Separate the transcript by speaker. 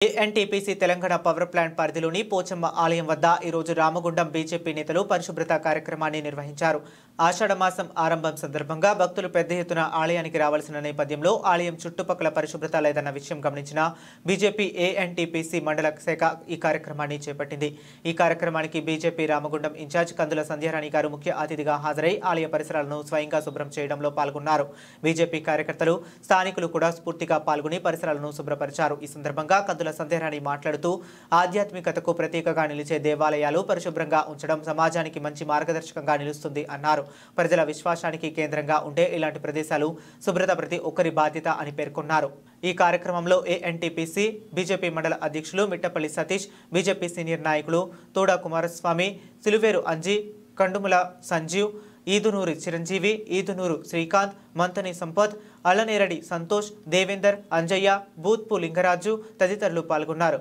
Speaker 1: ఏఎన్టీపీసీ Telangana power plant పరిధిలోని పోచమ్మ ఆలయం వద్ద ఈ రోజు రామగుండం బీజేపీ నేతలు పరిశుభ్రత కార్యక్రమాన్ని నిర్వహించారు. ఆషాఢ మాసం ఆరంభం సందర్భంగా భక్తులు పెద్ద ఎత్తున ఆలయానికి రావాల్సిన నేపథ్యంలో ఆలయం చుట్టుపక్కల పరిశుభ్రత లేదన్న విషయం గమనించిన బీజేపీ ఏఎన్టీపీసీ మండల శాఖ ఈ కార్యక్రమాన్ని చేపట్టింది. ఈ కార్యక్రమానికి బీజేపీ రామగుండం ఇన్ఛార్జ్ కందుల సంధ్యారాణి గారు ముఖ్య అతిథిగా హాజరై ఆలయ పరిసరాలను స్వయంగా శుభ్రం చేయడంలో పాల్గొన్నారు. బీజేపీ కార్యకర్తలు, స్థానికులు కూడా స్ఫూర్తిగా పాల్గొని పరిసరాలను శుభ్రపరిచారు. ఈ సందర్భంగా కందుల సంధ్యారాణి మాట్లాడుతూ ఆధ్యాత్మికతకు ప్రతీకగా నిలిచే దేవాలయాలు పరిశుభ్రంగా ఉంచడం సమాజానికి మంచి మార్గదర్శకంగా నిలుస్తుంది అన్నారు. ప్రజల విశ్వాసానికి కేంద్రంగా ఉండే ఇలాంటి ప్రదేశాలు శుభ్రత ప్రతి ఒక్కరి బాధ్యత అని పేర్కొన్నారు. ఈ కార్యక్రమంలో ఏఎన్టీపీసీ బీజేపీ మండల అధ్యక్షులు మిట్టపల్లి సతీష్, బీజేపీ సీనియర్ నాయకులు తోడా కుమారస్వామి, సిలువేరు అంజీ, కండుముల సంజీవ్, ఈదునూరి చిరంజీవి, ఈదునూరు శ్రీకాంత్, మంతని సంపత్, అల్లనేరడి సంతోష్, దేవేందర్, అంజయ్య, బూత్పు లింగరాజు తదితరులు పాల్గొన్నారు.